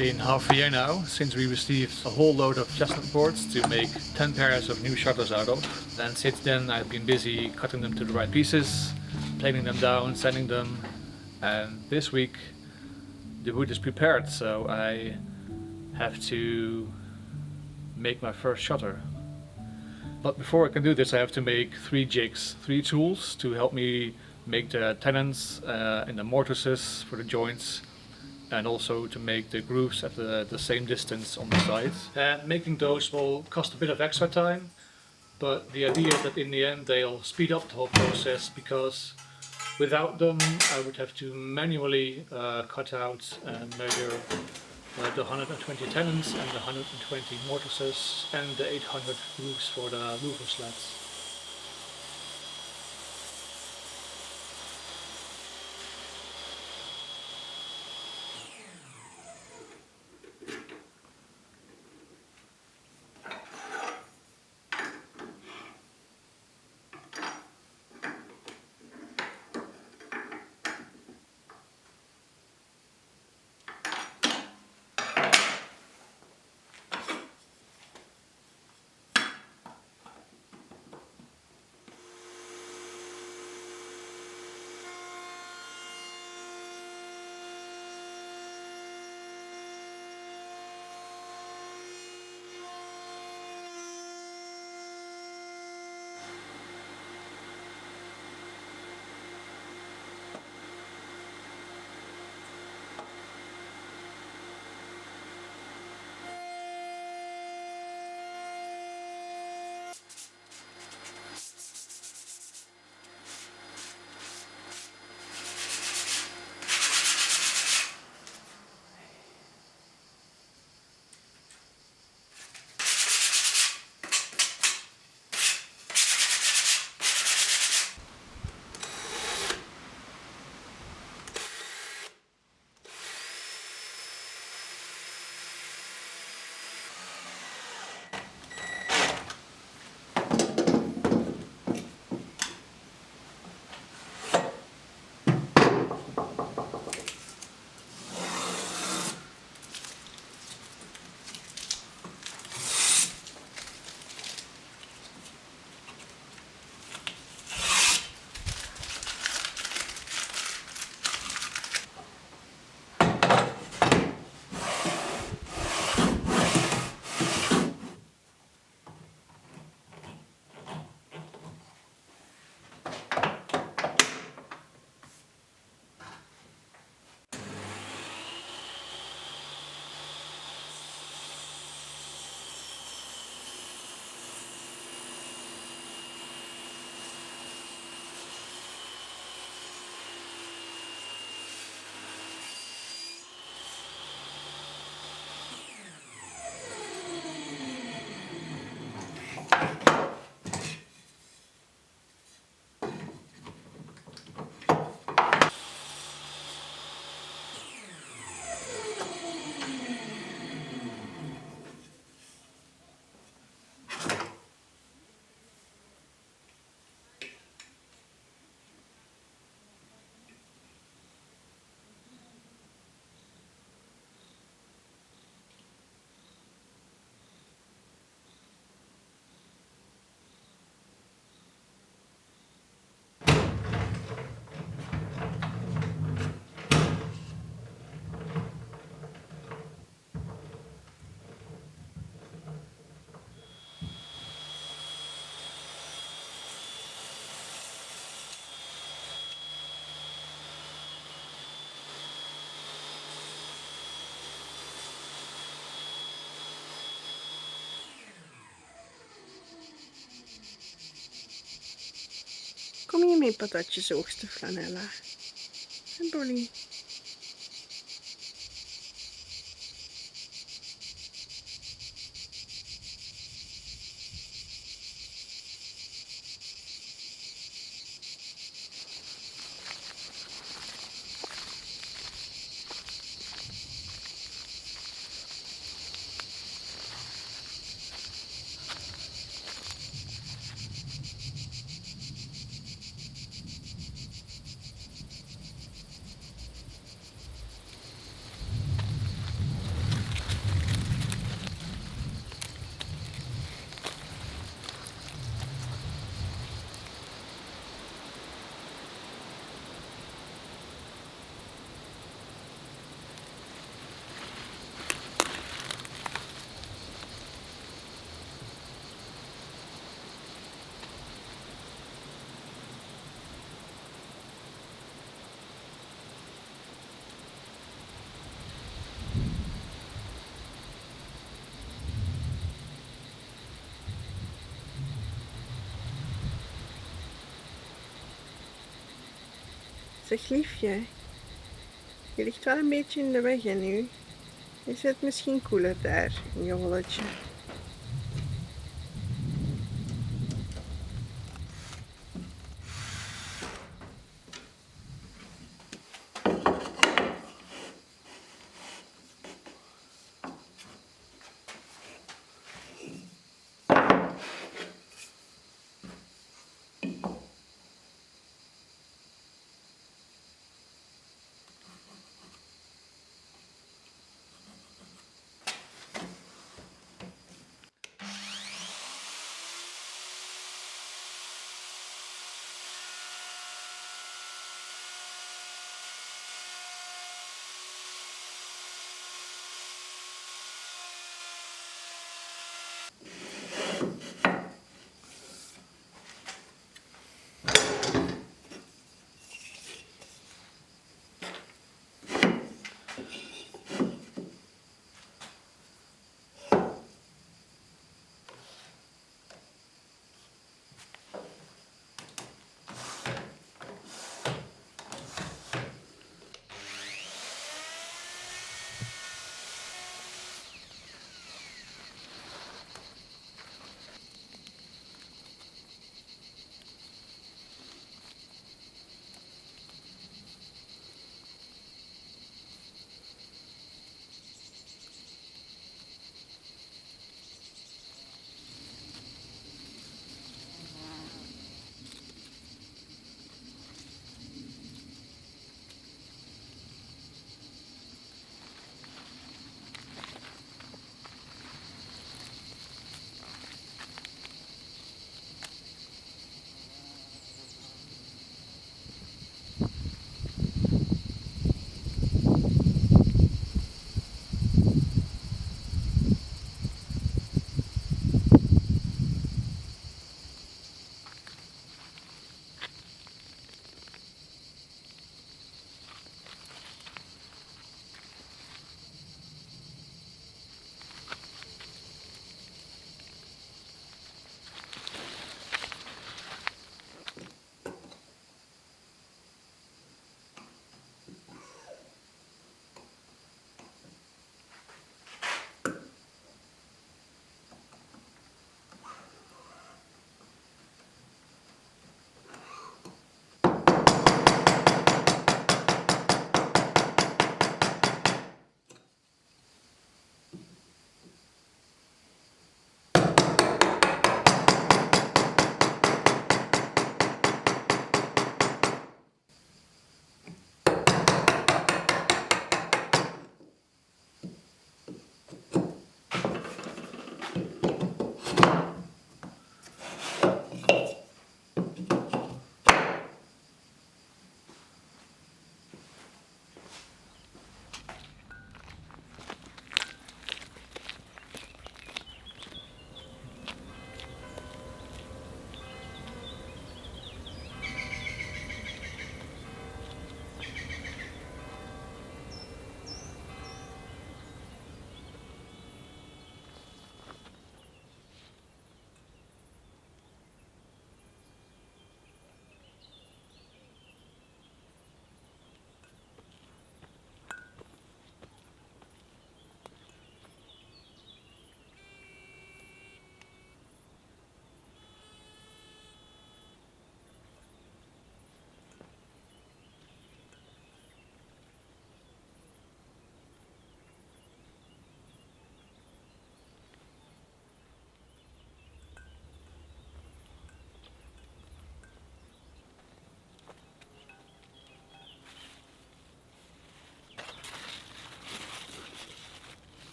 been half a year now since we received a whole load of chestnut boards to make 10 pairs of new shutters out of. And since then I've been busy cutting them to the right pieces, planing them down, sanding them, and this week the wood is prepared, so I have to make my first shutter. But before I can do this I have to make 3 jigs, 3 tools to help me make the tenons and the mortises for the joints, and also to make the grooves at the same distance on the side. And making those will cost a bit of extra time, but the idea is that in the end they'll speed up the whole process, because without them I would have to manually cut out and measure the 120 tenons and the 120 mortises and the 800 grooves for the louver slats. Kom je mee patatjes oogsten, Flanella? En Bolly? Zeg liefje, je ligt wel een beetje in de weg hè nu. Is het misschien koeler daar in je holletje?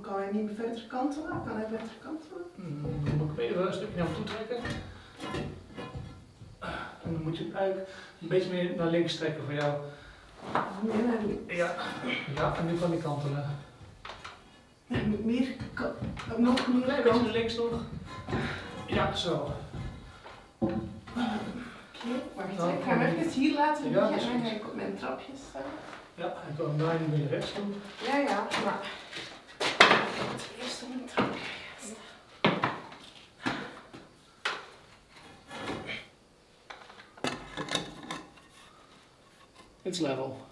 Kan hij niet verder kantelen? Kan hij verder kantelen? Dan moet ik hem even een stukje naar hem toe trekken. En dan moet je het eigenlijk een beetje meer naar links trekken voor jou. Meer naar links. Ja, en nu kan hij kantelen. Meer nog meer Een beetje naar links nog. Ja, zo. Oké, wacht, ik ga hem even hier laten liggen Ja, en dan ga ik op mijn trapjes staan. Ja, en kan hem daar nu weer rechts doen. Ja, maar het eerst op mijn trapje gaan staan. It's level.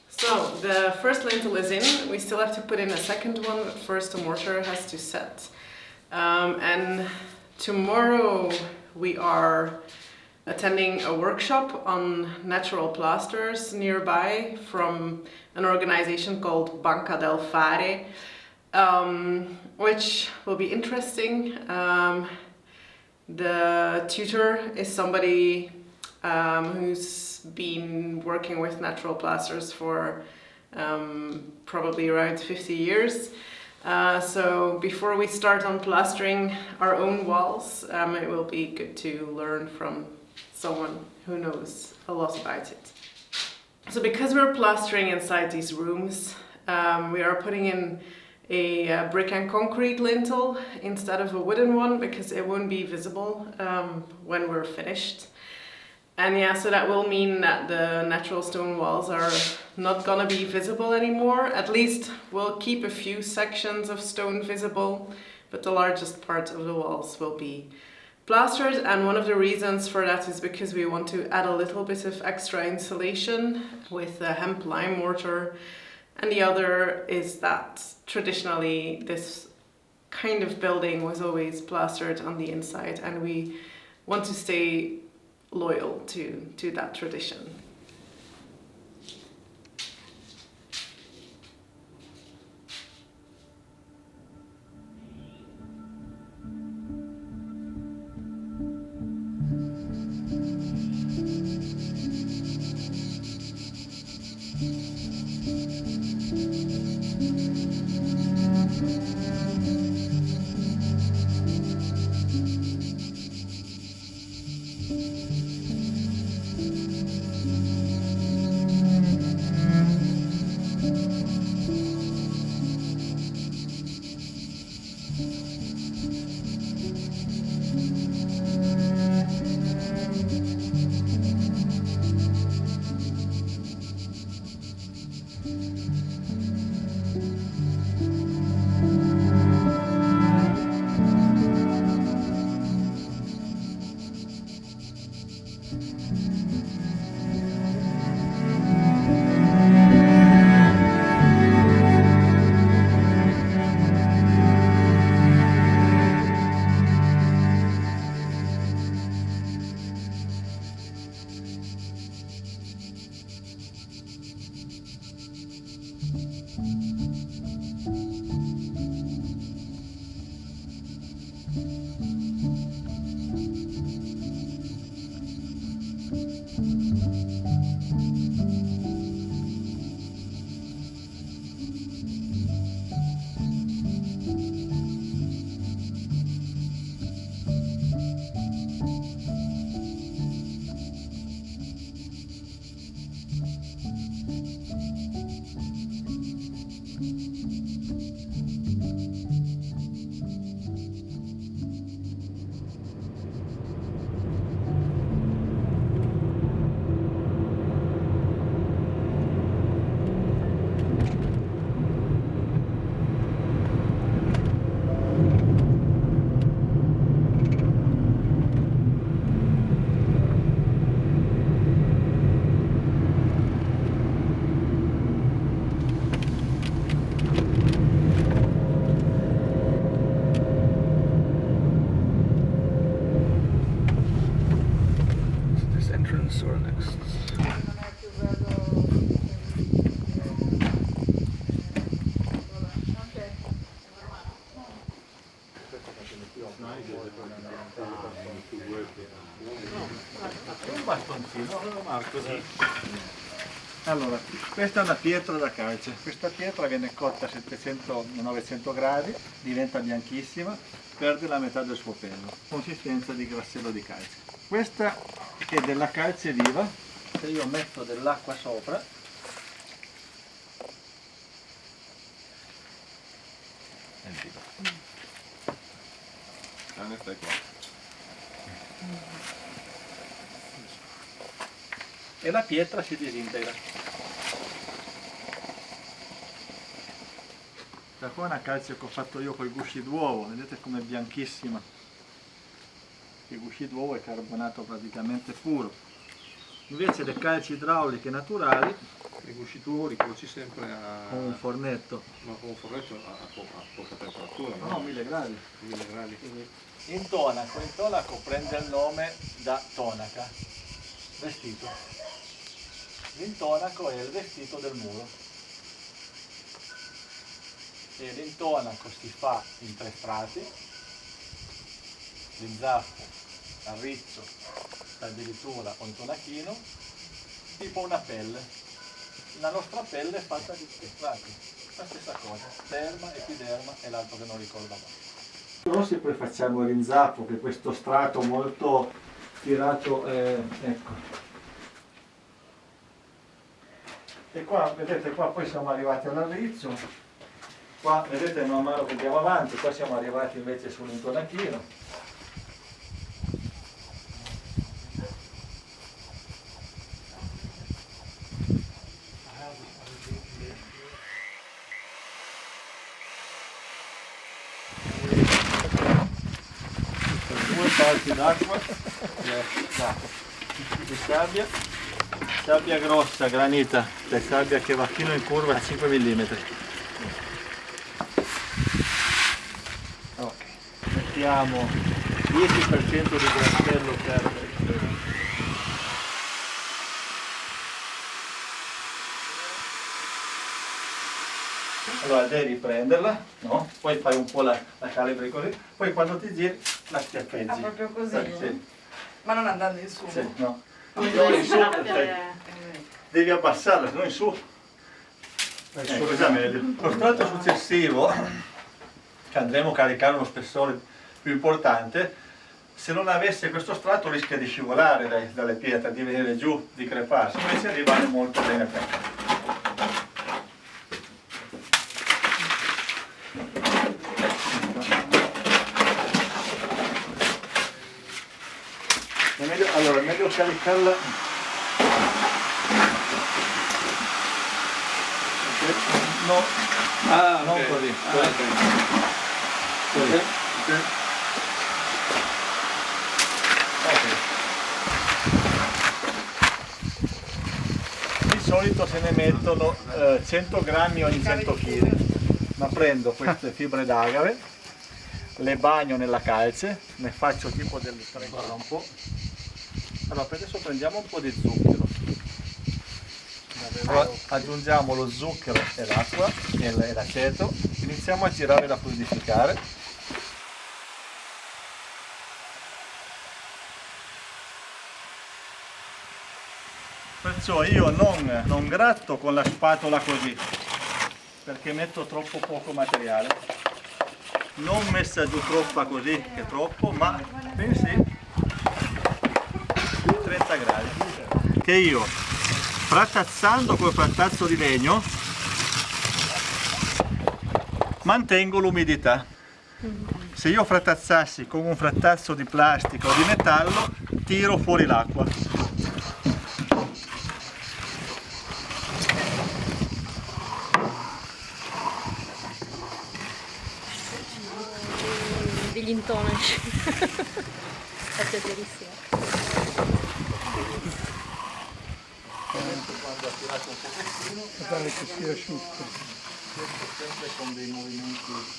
So the first lintel is in. We still have to put in a second one, but first the mortar has to set. And tomorrow we are attending a workshop on natural plasters nearby from an organization called Banca del Fare, which will be interesting. The tutor is somebody who's been working with natural plasters for probably around 50 years. So before we start on plastering our own walls, it will be good to learn from someone who knows a lot about it. So because we're plastering inside these rooms, we are putting in a brick and concrete lintel instead of a wooden one because it won't be visible when we're finished. And yeah, so that will mean that the natural stone walls are not gonna be visible anymore. At least we'll keep a few sections of stone visible, but the largest part of the walls will be plastered. And one of the reasons for that is because we want to add a little bit of extra insulation with a hemp lime mortar. And the other is that traditionally this kind of building was always plastered on the inside, and we want to stay loyal to that tradition. Or next. Un bastoncino, così. Allora, questa è una pietra da calce. Questa pietra viene cotta a 700-900 gradi, diventa bianchissima, perde la metà del suo pelo. Consistenza di grassello di calce. Questa è della calce viva. Se io metto dell'acqua sopra, stai qua. e la pietra si disintegra. Da qua è una calce che ho fatto io con i gusci d'uovo, vedete com'è bianchissima. Il gusci d'uovo è carbonato praticamente puro. Invece le calci idrauliche naturali, I gusci d'uovo li cuoci sempre con un fornetto. ma con un fornetto a poca temperatura, No, 1000 gradi. 1000 gradi. Intonaco prende il nome da tonaca, vestito. L'intonaco è il vestito del muro. E l'intonaco si fa in 3 strati, l'inzaffo, arriccio, addirittura un tonachino, tipo una pelle. La nostra pelle è fatta di 3 strati, la stessa cosa, derma, epiderma e l'altro che non ricordo mai. Rossi poi facciamo l'inzaffo, che è questo strato molto tirato, ecco. E qua, vedete, qua poi siamo arrivati all'arrizzo, qua vedete man mano che andiamo avanti, qua siamo arrivati invece sull'intonachino. Parti d'acqua di sabbia grossa, granita, cioè sabbia che va fino in curva a 5 mm. Ok, mettiamo 10% di grassello per Allora devi prenderla, no? Poi fai un po' la calibri così, poi quando ti giri la schiaffeggi. Ah, proprio così? Sì. Ma non andando in su? Sì, no. Andiamo in su, devi abbassarla, se no in su. Così è meglio. Lo strato successivo, che andremo a caricare uno spessore più importante, se non avesse questo strato rischia di scivolare dalle pietre, di venire giù, di creparsi, invece rimane molto bene aperto. Allora è meglio caricarla no, non così. Così. Di solito se ne mettono 100 grammi ogni 100 kg, ma prendo queste fibre d'agave, le bagno nella calce, ne faccio tipo delle 3 un po'. Allora per adesso prendiamo un po' di zucchero, allora, aggiungiamo lo zucchero e l'acqua e l'aceto, iniziamo a girare da fluidificare. Perciò io non gratto con la spatola così, perché metto troppo poco materiale, non messa giù troppa così che troppo, ma bensì 30 gradi, che io frattazzando col frattazzo di legno mantengo l'umidità. Se io frattazzassi con un frattazzo di plastica o di metallo tiro fuori l'acqua. Degli intonaci. È piacerissimo. Quando ha tirato un pochettino, Guardare che sia asciutto. sempre con dei movimenti.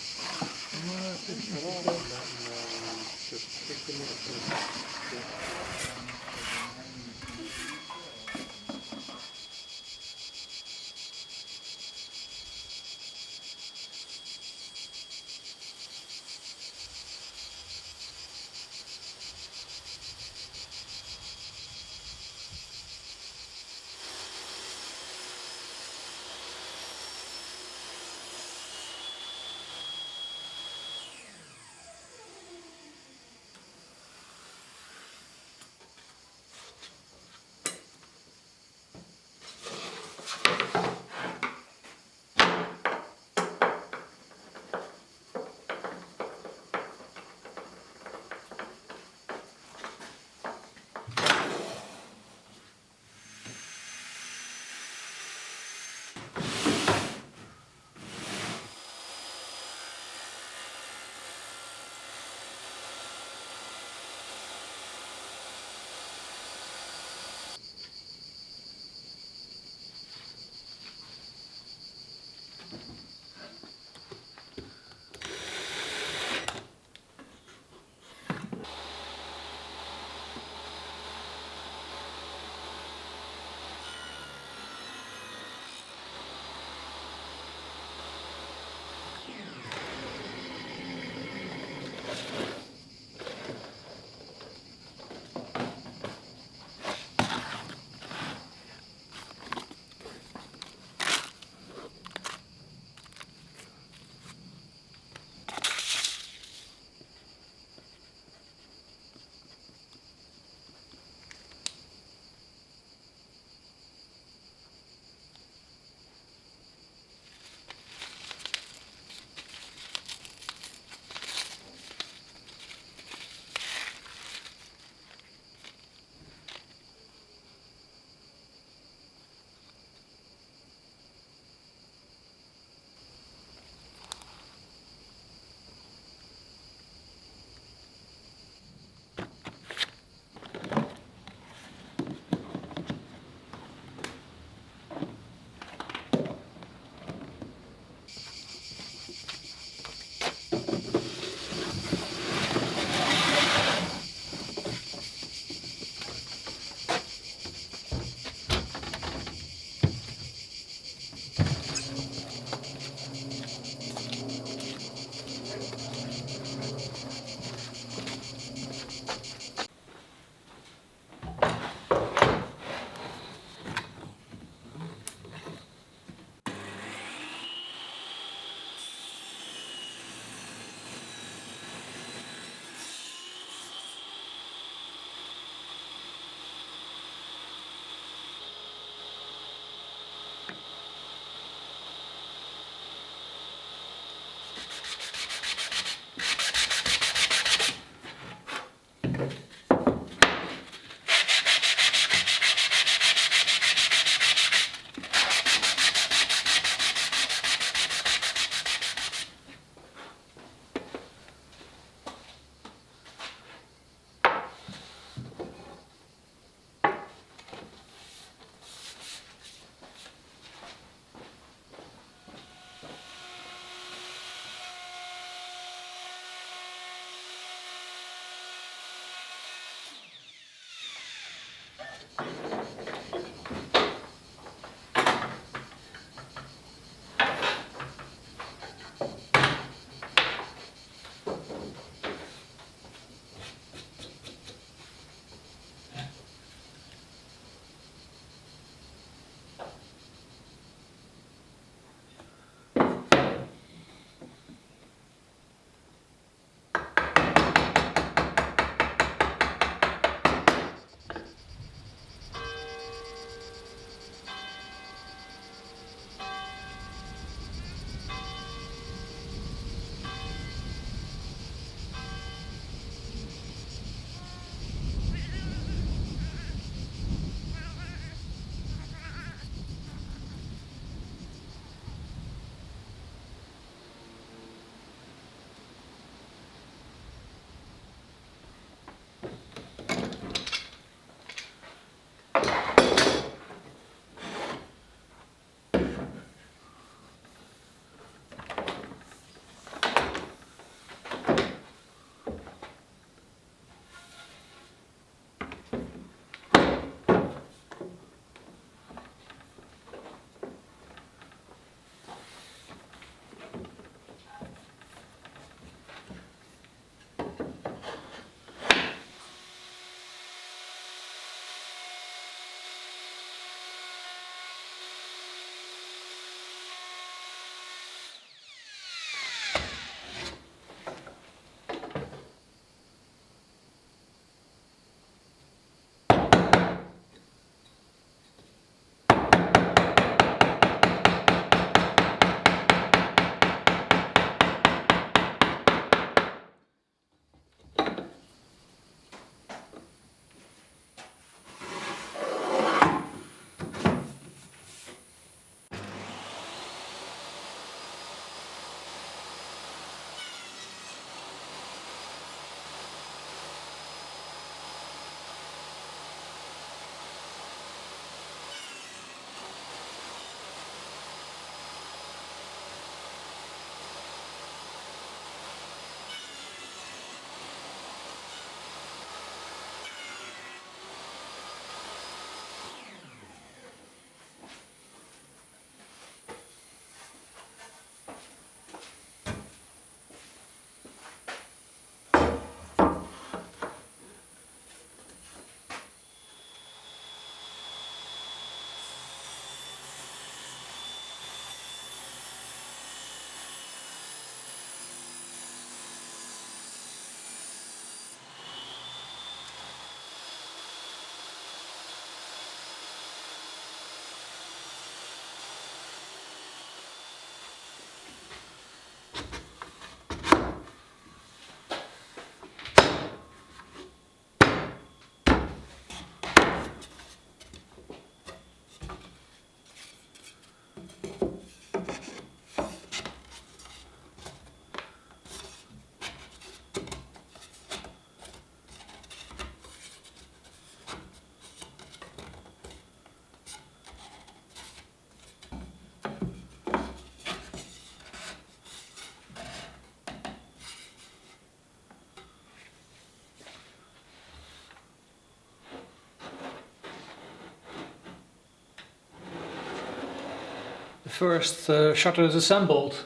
The first shutter is assembled.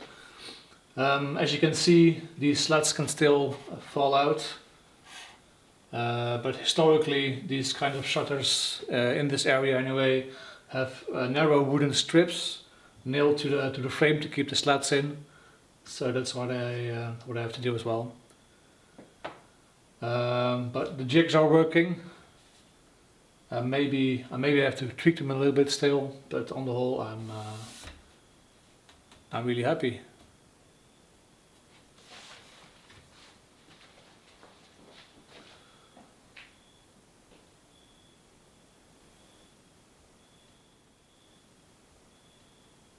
As you can see, these slats can still fall out, but historically these kind of shutters in this area anyway have narrow wooden strips nailed to the frame to keep the slats in. So that's what I have to do as well. But the jigs are working. Maybe I have to tweak them a little bit still, but on the whole I'm really happy.